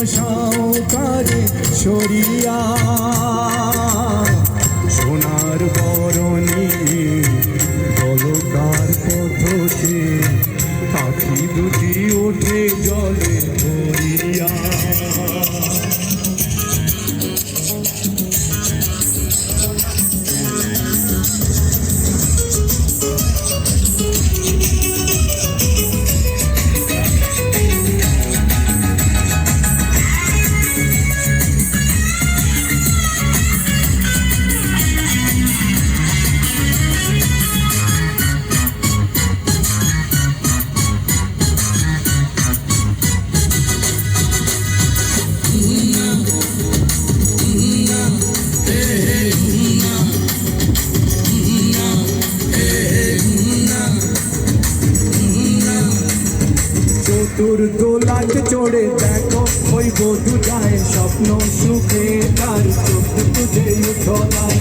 বসাও কারে সরিয়া সোনার বরণী বলকার পথতে পাখি দুটি ওঠে জলে ভরিয়া তোর দোলাতে চড়ে দেখো ওই বধূ যায় স্বপ্ন সুখে তার চোখ তুঝে উঠলাই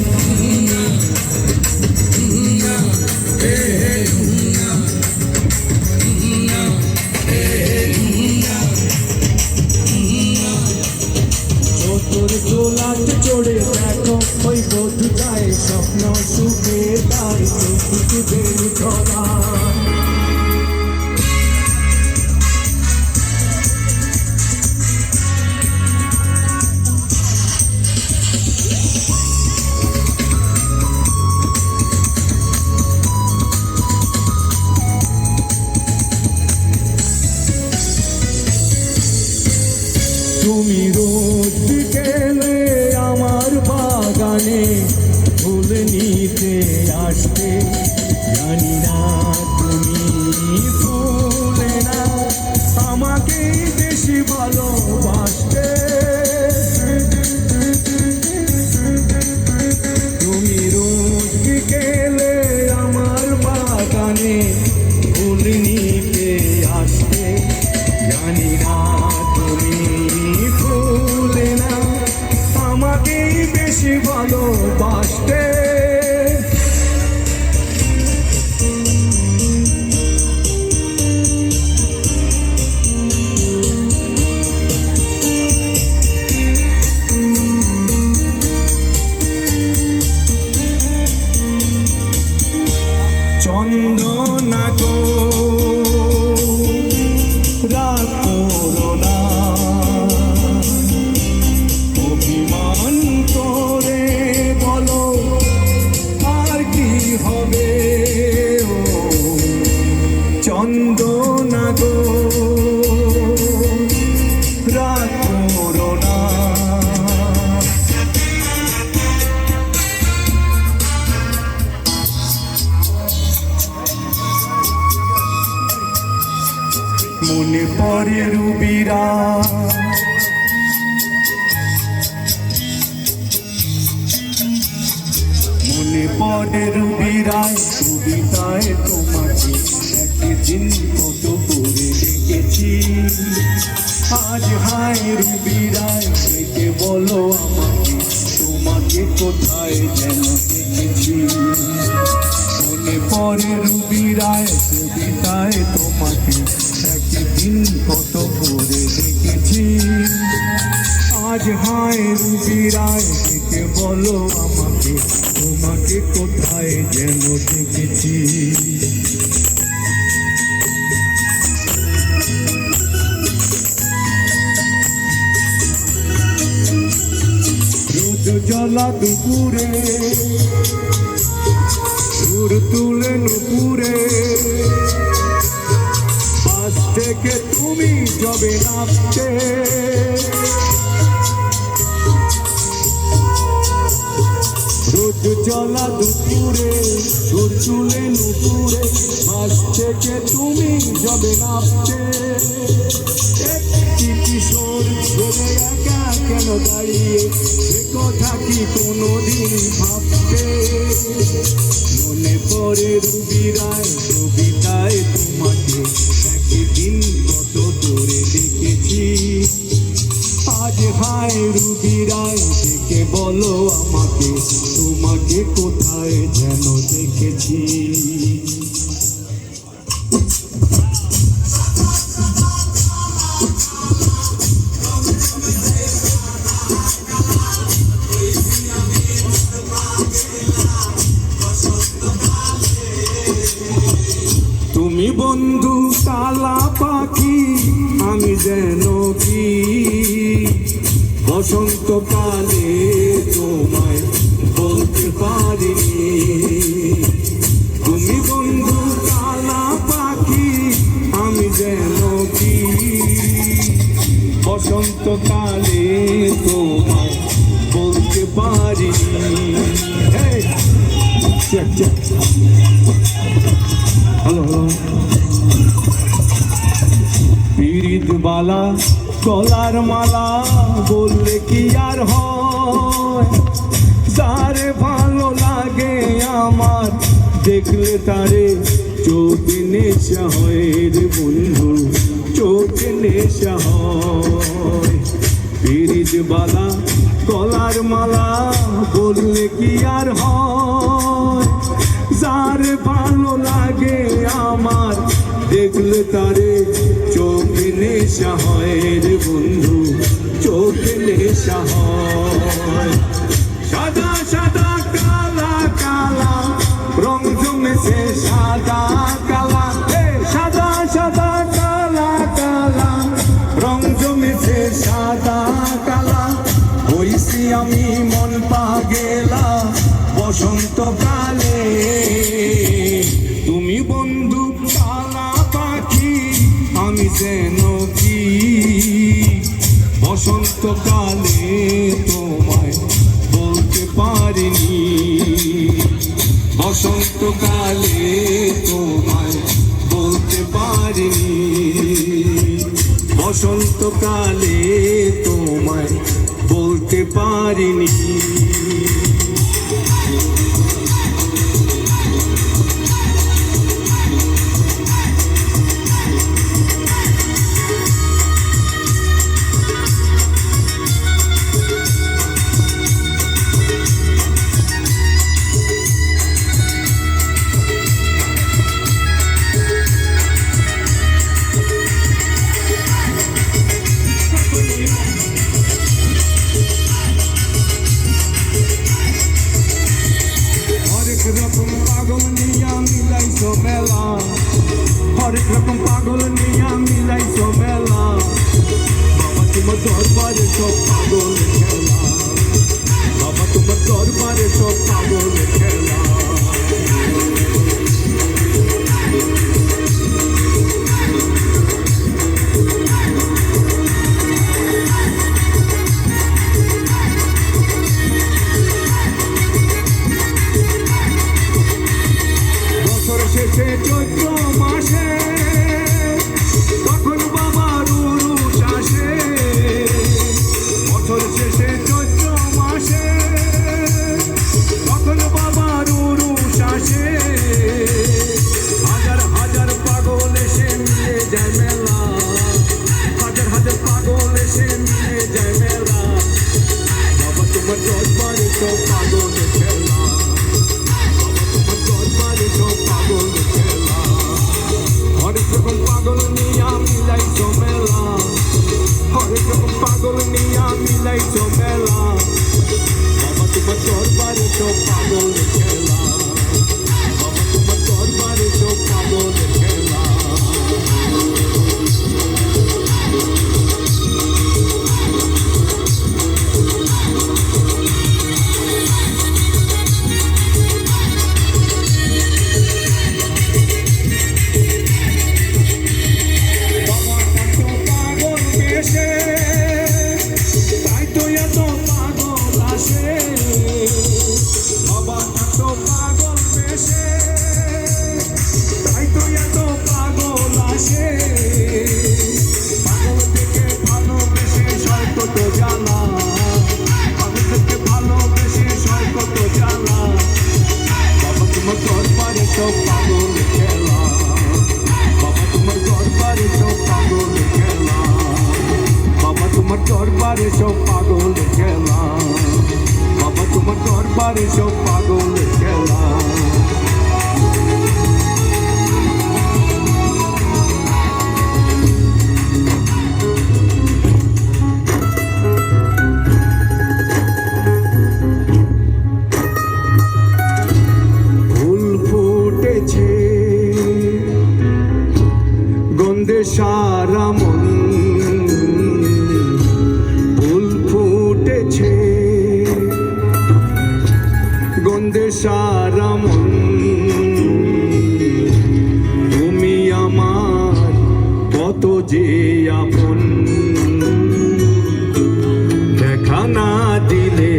তোর দোলাতে চড়ে দেখো ওই বধূ যায় স্বপ্ন সুখে তার চোখ তুঝে উঠলাই তুমি রোজ বিকেলে আমার বাগানে ফুল নিতে আসতে জানি না তুমি ফুলে না আমাকে বেশি ভালোবাসতে তুমি রোজ বিকেলে আমার বাগানে ফুল নিতে আসতে জানি না তুমি ফুলে না আমাকে বেশি ভালোবাসতে চন্দনা গো রাগ করো না অভিমান করে বলো আর কি হবে ও চন্দনা গো রাগ করো না মনে পড়ে রুবিরা মনে পড়ে রুবিরায় কবিতায় তোমাকে একদিন কত করে দেখেছি আজ হায় রুবিরায় ডেকে বলো আমাকে তোমাকে কোথায় যেন দেখেছি মনে পড়ে রুবিরায় কবিতায় তোমাকে একদিন কত করে দেখেছি আজ হায় রুবিরায় ডেকে বলো আমাকে তোমাকে কোথায় যেন দেখেছি রোদ জ্বলা দুপুরে সুর তুলে নুপুরে আজ থেকে তুমি যাবে নাচতে রোদ জ্বলা দুপুরে সুর তুলে নুপুরে আজ থেকে তুমি যাবে নাচতে একটি কিশোর ছেলে একা কেন দাঁড়িয়ে সে কথা কি কোনোদিন ভাবতে মনে পড়ে রুবিরায় কবিতায় তোমাকে একদিন কত করে দেখেছি আজ হায় রুবিরায় ডেকে বলো আমাকে তোমাকে কোথায় যেন দেখেছি বন্ধু কালা পাখি আমি যেন কি বসন্তকালে তোমায় বলতে পারিনি। তুমি বন্ধু কালা পাখি আমি যেন কি বসন্তকালে তোমায় বলতে পারিনি। হ্যালো পীড়িত বালা গলার মালা বললে কি আর হয়, যারে ভালো লাগে আমার দেখলে তারে চোখে নেশা হয় রে বন্ধু, চোখে নেশা হয়। পীড়িত বালা গলার মালা বললে কি আর হয়, যারে ভালো লাগে আমার দেখলে তারে চোখে নেশা হয় রে বন্ধু, চোখে নেশা হয়। সাদা সাদা কালা কালা রং জমেছে সাদা কালা, সাদা সাদা কালা কালা রং জমেছে সাদা কালা। হইছি আমি মন পাগেলা বসন্তকালে। তুমি বন্ধু কালা পাখি আমি যেন কি বসন্তকালে তোমায় বলতে পারিনি। বসন্তকালে তোমায় বলতে পারিনি। বসন্তকালে তোমায় বলতে পারিনি। হরেক রকম পাগল নিয়া মিলাইছো মেলা, বাবা তোমার দরবারে সব পাগল খেলা, বাবা তোমার দরবারে সব পাগল খেলা। বছর শেষে চৈত্র মাসে তখন বাবার উরুষ আসে, বছর শেষে চৈত্র মাসে তখন বাবার উরুষ আসে। হাজার হাজার পাগল এসে মিলে যায় মেলা, হাজার হাজার পাগল এসে মিলে যায় মেলা, বাবা তোমার দরবারে সব পাগল খেলা, পাগল খেলা। হরেক রকম পাগল নিয়া মিলাইছো মেলা, হরেক রকম পাগল নিয়া মিলাইছো মেলা, বাবা তোমার দরবারে সব পাগল খেলা, বাবা তোমার দরবারে সব পাগল খেলা। দরবারে সব পাগল খেলা, বাবা তোমার দরবারে সব পাগল খেলা। ফুল ফুটেছে গন্ধে সারা মন ফুল ফুটেছে, গন্ধে সারা মন তুমি আমার কত যে আপন, দেখা না দিলে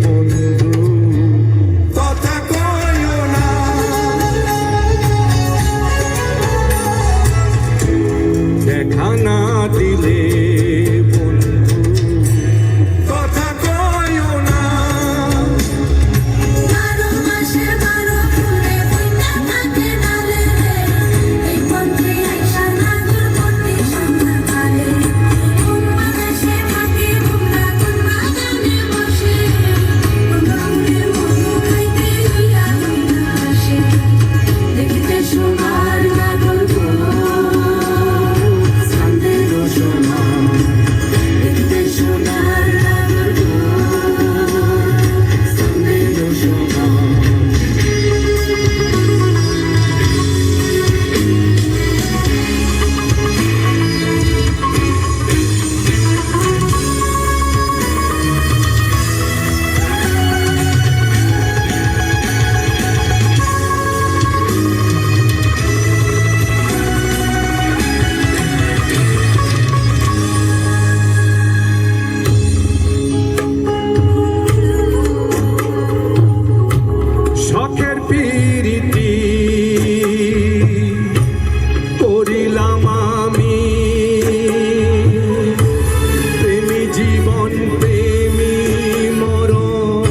বন্ধু কথা কইও না, দেখা না দিলে বন্ধু কথা কইও না। শখের প্রীতি করিলাম আমি, প্রেমী জীবন প্রেমী মরণ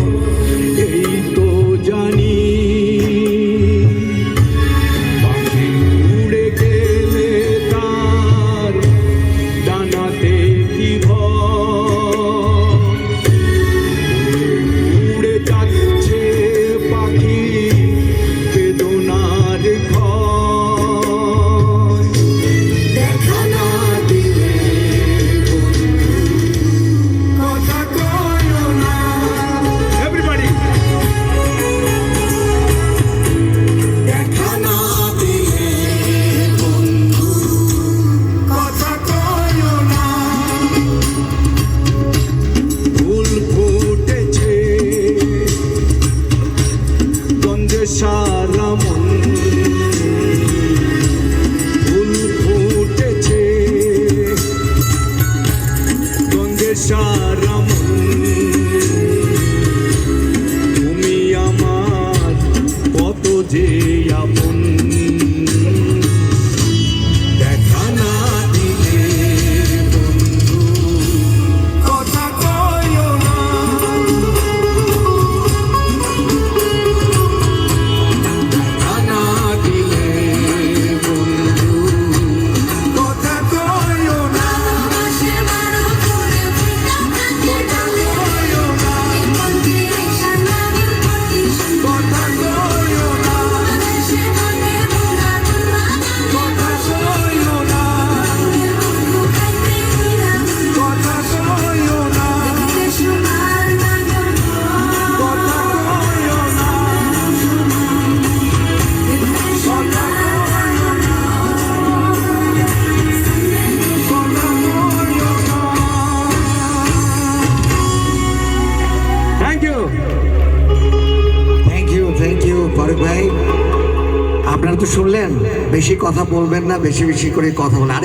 এই তো জানি, পাখি উড়ে গেলে তার ডানাতে কি ভয়, উড়ে যাচ্ছে পাখি বেদনার ঘর, দেখা না দিলে বন্ধু কথা কইও না। Everybody! দেখা না দিলে বন্ধু কথা কইও না, ফুল ফুটেছে গন্ধে সারা মন ফুল ফুটেছে, গন্ধে সারা মন তুমি আমার কত যে আপন, দেখা না দিলে বন্ধু কথা কইও না, দেখা না দিলে বন্ধু কথা কইও না, কথা কইও না, কথা কইও না, কথা কইও না, কথা কইও না, কথা কইও না, thank you thank you Farooq ভাই। আপনারা তো শুনলেন, বেশি কথা বলবেন না, বেশি বেশি করে কথা বলেন। আর